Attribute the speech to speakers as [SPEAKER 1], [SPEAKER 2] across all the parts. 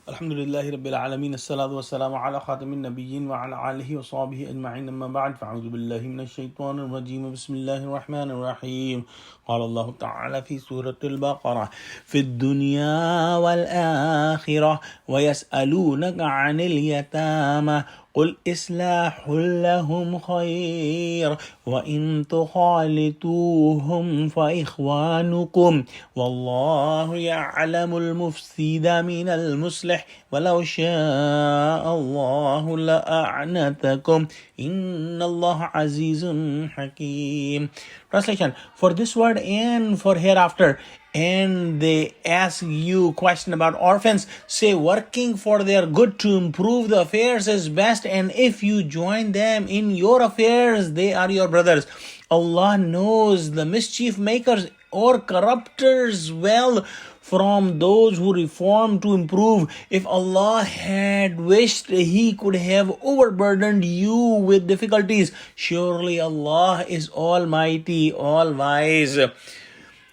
[SPEAKER 1] Alhamdulillahi Rabbil Alameen. As-salatu was-salamu ala khatamin nabiyyin wa ala alihi wa sahbihi ajma'in. Amma ba'd. Fa'udhu billahi minash shaitanir rajeem. Bismillahir rahmanir rahim. Qala Allah ta'ala fi suratul Baqarah. Fi dunya wal akhirah. Wa yas'alunaka 'anil yatama. قل إصلاح لهم خير وإن تخالطوهم فإخوانكم والله يعلم المفسد من المصلح ولو شاء الله لأعنتكم إن الله عزيز حكيم. Translation: for this word and for hereafter. And they ask you question about orphans, say working for their good to improve the affairs is best, and if you join them in your affairs, they are your brothers. Allah knows the mischief makers or corruptors well from those who reform to improve. If Allah had wished, He could have overburdened you with difficulties. Surely Allah is Almighty, All-Wise.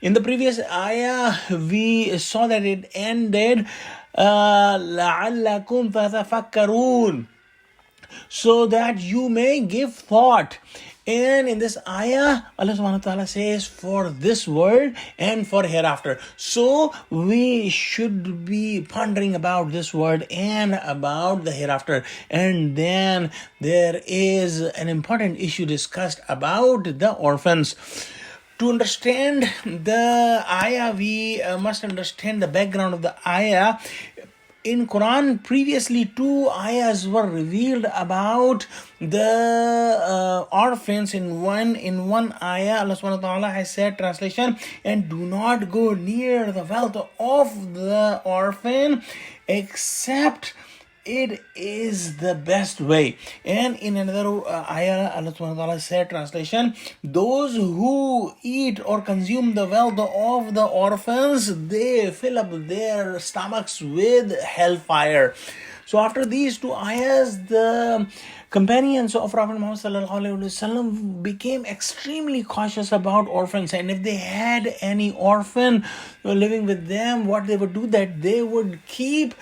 [SPEAKER 1] In the previous ayah, we saw that it ended لَعَلَّكُمْ تَتَفَكَّرُونَ, so that you may give thought. And in this ayah, Allah subhanahu wa ta'ala says for this world and for hereafter. So we should be pondering about this word and about the hereafter. And then there is an important issue discussed about the orphans. To understand the ayah, we must understand the background of the ayah. In Quran, previously 2 ayahs were revealed about the orphans. In one ayah, Allah subhanahu wa ta'ala has said, translation, and do not go near the wealth of the orphan except it is the best way. And in another ayah, Allah subhanahu wa ta'ala said, translation, those who eat or consume the wealth of the orphans, they fill up their stomachs with hellfire. So after these 2 ayahs, the companions of Prophet Muhammad sallallahu alaihi wasallam became extremely cautious about orphans, and if they had any orphan living with them, what they would do, that they would keep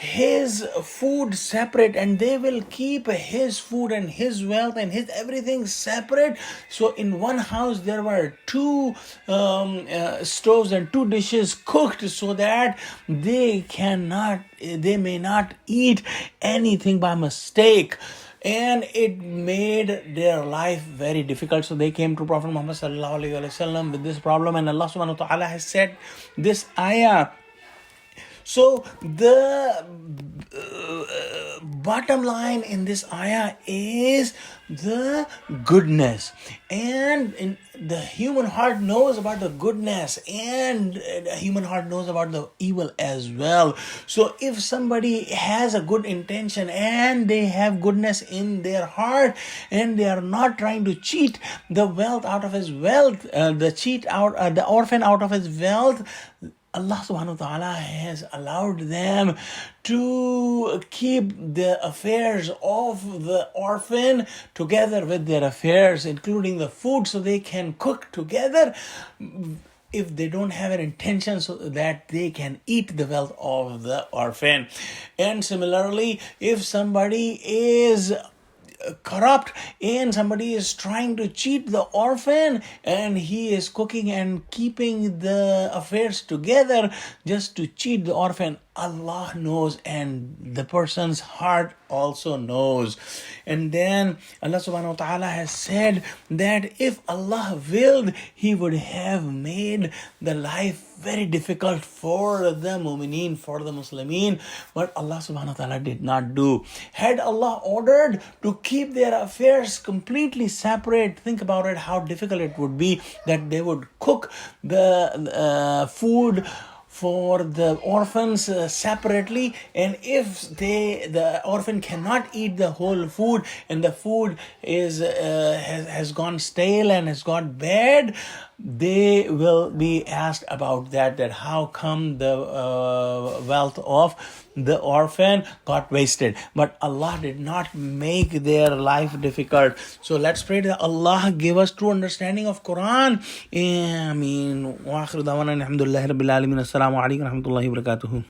[SPEAKER 1] his food separate, and they will keep his food and his wealth and his everything separate. So in one house there were 2 stoves and 2 dishes cooked, so that they may not eat anything by mistake. And it made their life very difficult. So they came to Prophet Muhammad sallallahu alaihi wasallam with this problem, and Allah subhanahu wa ta'ala has said this ayah. So the bottom line in this ayah is the goodness, and the human heart knows about the goodness, and the human heart knows about the evil as well. So if somebody has a good intention and they have goodness in their heart, and they are not trying to cheat the wealth out of his wealth, the orphan out of his wealth, Allah subhanahu wa ta'ala has allowed them to keep the affairs of the orphan together with their affairs, including the food, so they can cook together if they don't have an intention, so that they can eat the wealth of the orphan. And similarly, if somebody is corrupt and somebody is trying to cheat the orphan, and he is cooking and keeping the affairs together just to cheat the orphan, Allah knows, and the person's heart also knows. And then Allah subhanahu wa ta'ala has said that if Allah willed, He would have made the life very difficult for the mu'mineen, for the Muslimin, but Allah subhanahu wa ta'ala did not do. Had Allah ordered to keep their affairs completely separate, think about it, how difficult it would be, that they would cook the food for the orphans separately, and if the orphan cannot eat the whole food, and the food has gone stale and has got bad, they will be asked about that how come the wealth of the orphan got wasted. But Allah did not make their life difficult. So let's pray that Allah give us true understanding of Quran. Ameen. Wa akhiru da'wana alhamdulillahi rabbil alamin. Assalamu alaikum wa rahmatullahi wa barakatuhu.